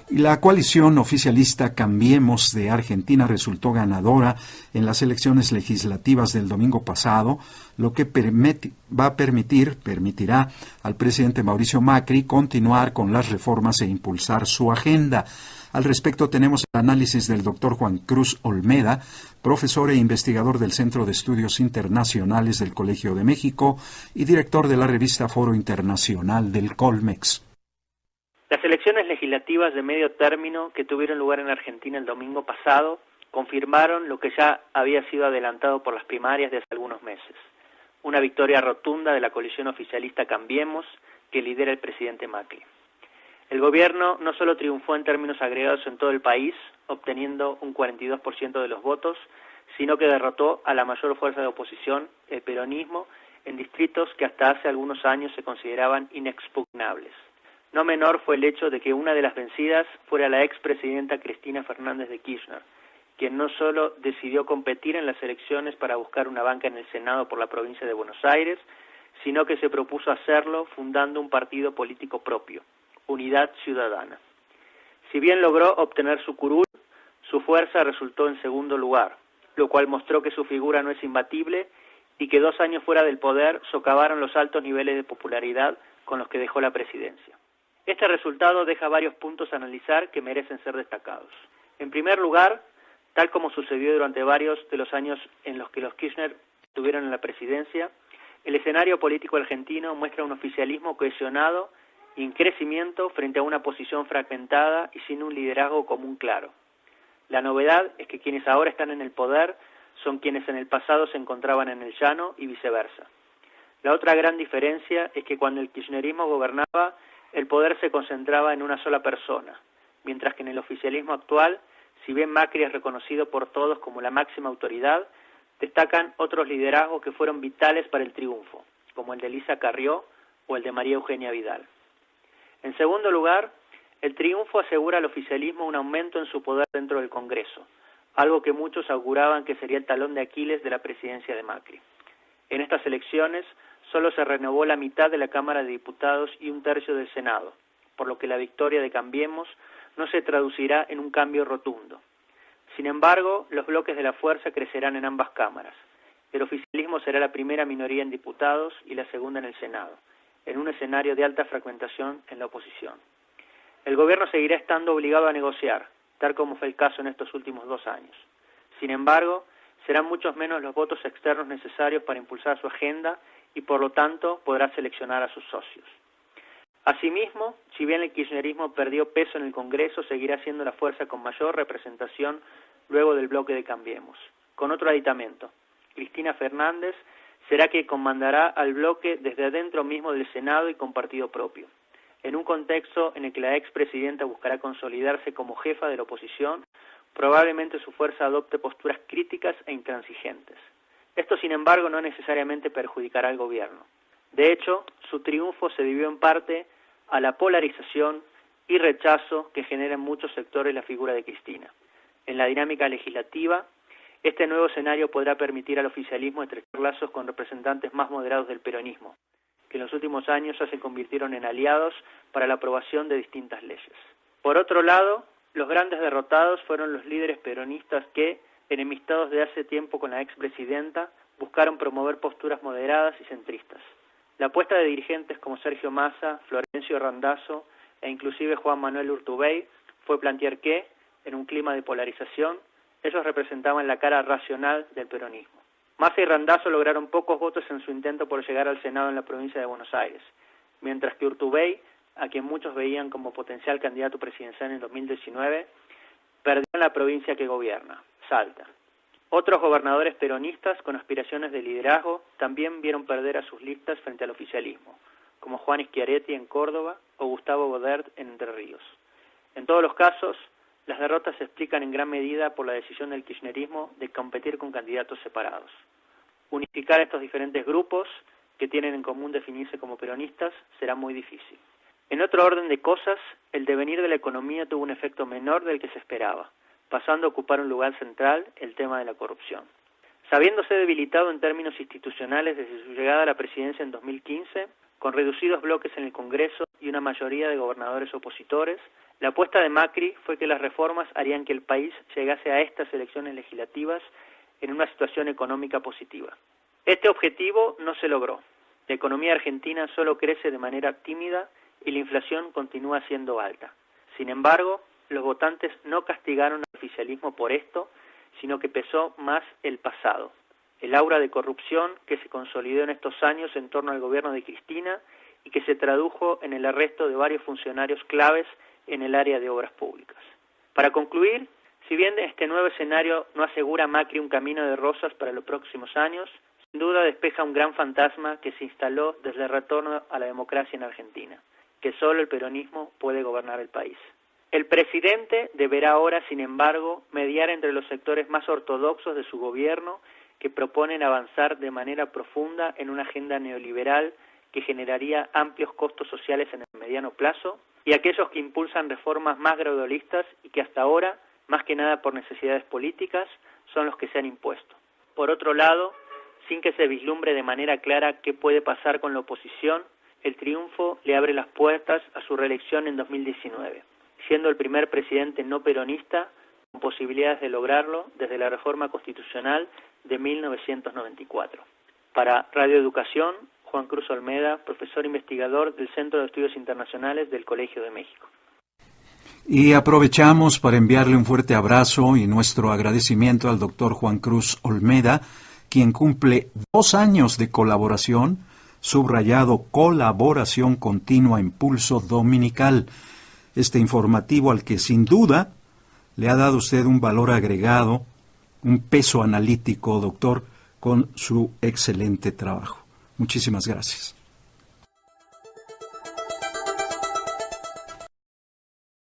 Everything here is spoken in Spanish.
Y la coalición oficialista Cambiemos de Argentina resultó ganadora en las elecciones legislativas del domingo pasado, lo que permitirá al presidente Mauricio Macri continuar con las reformas e impulsar su agenda. Al respecto tenemos el análisis del doctor Juan Cruz Olmeda, profesor e investigador del Centro de Estudios Internacionales del Colegio de México y director de la revista Foro Internacional del Colmex. Las elecciones legislativas de medio término que tuvieron lugar en Argentina el domingo pasado confirmaron lo que ya había sido adelantado por las primarias de hace algunos meses. Una victoria rotunda de la coalición oficialista Cambiemos que lidera el presidente Macri. El gobierno no solo triunfó en términos agregados en todo el país, obteniendo un 42% de los votos, sino que derrotó a la mayor fuerza de oposición, el peronismo, en distritos que hasta hace algunos años se consideraban inexpugnables. No menor fue el hecho de que una de las vencidas fuera la expresidenta Cristina Fernández de Kirchner, quien no solo decidió competir en las elecciones para buscar una banca en el Senado por la provincia de Buenos Aires, sino que se propuso hacerlo fundando un partido político propio, Unidad Ciudadana. Si bien logró obtener su curul, su fuerza resultó en segundo lugar, lo cual mostró que su figura no es imbatible y que 2 años fuera del poder socavaron los altos niveles de popularidad con los que dejó la presidencia. Este resultado deja varios puntos a analizar que merecen ser destacados. En primer lugar, tal como sucedió durante varios de los años en los que los Kirchner estuvieron en la presidencia, el escenario político argentino muestra un oficialismo cohesionado y en crecimiento frente a una posición fragmentada y sin un liderazgo común claro. La novedad es que quienes ahora están en el poder son quienes en el pasado se encontraban en el llano y viceversa. La otra gran diferencia es que cuando el kirchnerismo gobernaba, el poder se concentraba en una sola persona, mientras que en el oficialismo actual, si bien Macri es reconocido por todos como la máxima autoridad, destacan otros liderazgos que fueron vitales para el triunfo, como el de Elisa Carrió o el de María Eugenia Vidal. En segundo lugar, el triunfo asegura al oficialismo un aumento en su poder dentro del Congreso, algo que muchos auguraban que sería el talón de Aquiles de la presidencia de Macri. En estas elecciones solo se renovó la mitad de la Cámara de Diputados y 1/3 del Senado, por lo que la victoria de Cambiemos no se traducirá en un cambio rotundo. Sin embargo, los bloques de la fuerza crecerán en ambas cámaras. El oficialismo será la primera minoría en diputados y la segunda en el Senado, en un escenario de alta fragmentación en la oposición. El gobierno seguirá estando obligado a negociar, tal como fue el caso en estos últimos 2 años. Sin embargo, serán muchos menos los votos externos necesarios para impulsar su agenda y por lo tanto podrá seleccionar a sus socios. Asimismo, si bien el kirchnerismo perdió peso en el Congreso, seguirá siendo la fuerza con mayor representación luego del bloque de Cambiemos. Con otro aditamento, Cristina Fernández será quien comandará al bloque desde adentro mismo del Senado y con partido propio, en un contexto en el que la expresidenta buscará consolidarse como jefa de la oposición. Probablemente su fuerza adopte posturas críticas e intransigentes. Esto, sin embargo, no necesariamente perjudicará al gobierno. De hecho, su triunfo se debió en parte a la polarización y rechazo que genera en muchos sectores la figura de Cristina. En la dinámica legislativa, este nuevo escenario podrá permitir al oficialismo estrechar lazos con representantes más moderados del peronismo, que en los últimos años ya se convirtieron en aliados para la aprobación de distintas leyes. Por otro lado, los grandes derrotados fueron los líderes peronistas que, enemistados de hace tiempo con la expresidenta, buscaron promover posturas moderadas y centristas. La apuesta de dirigentes como Sergio Massa, Florencio Randazzo e inclusive Juan Manuel Urtubey fue plantear que, en un clima de polarización, ellos representaban la cara racional del peronismo. Massa y Randazzo lograron pocos votos en su intento por llegar al Senado en la provincia de Buenos Aires, mientras que Urtubey, a quien muchos veían como potencial candidato presidencial en 2019, perdió en la provincia que gobierna, Salta. Otros gobernadores peronistas con aspiraciones de liderazgo también vieron perder a sus listas frente al oficialismo, como Juan Schiaretti en Córdoba o Gustavo Godert en Entre Ríos. En todos los casos, las derrotas se explican en gran medida por la decisión del kirchnerismo de competir con candidatos separados. Unificar estos diferentes grupos, que tienen en común definirse como peronistas, será muy difícil. En otro orden de cosas, el devenir de la economía tuvo un efecto menor del que se esperaba, pasando a ocupar un lugar central el tema de la corrupción. Sabiéndose debilitado en términos institucionales desde su llegada a la presidencia en 2015, con reducidos bloques en el Congreso y una mayoría de gobernadores opositores, la apuesta de Macri fue que las reformas harían que el país llegase a estas elecciones legislativas en una situación económica positiva. Este objetivo no se logró. La economía argentina solo crece de manera tímida y la inflación continúa siendo alta. Sin embargo, los votantes no castigaron al oficialismo por esto, sino que pesó más el pasado. El aura de corrupción que se consolidó en estos años en torno al gobierno de Cristina y que se tradujo en el arresto de varios funcionarios claves en el área de obras públicas. Para concluir, si bien este nuevo escenario no asegura a Macri un camino de rosas para los próximos años, sin duda despeja un gran fantasma que se instaló desde el retorno a la democracia en Argentina, que solo el peronismo puede gobernar el país. El presidente deberá ahora, sin embargo, mediar entre los sectores más ortodoxos de su gobierno que proponen avanzar de manera profunda en una agenda neoliberal que generaría amplios costos sociales en el mediano plazo, y aquellos que impulsan reformas más gradualistas y que hasta ahora, más que nada por necesidades políticas, son los que se han impuesto. Por otro lado, sin que se vislumbre de manera clara qué puede pasar con la oposición, el triunfo le abre las puertas a su reelección en 2019, siendo el primer presidente no peronista con posibilidades de lograrlo desde la reforma constitucional de 1994. Para Radio Educación, Juan Cruz Olmeda, profesor investigador del Centro de Estudios Internacionales del Colegio de México. Y aprovechamos para enviarle un fuerte abrazo y nuestro agradecimiento al doctor Juan Cruz Olmeda, quien cumple 2 años de colaboración, subrayado colaboración continua en Pulso Dominical. Este informativo al que sin duda le ha dado usted un valor agregado, un peso analítico, doctor, con su excelente trabajo. Muchísimas gracias.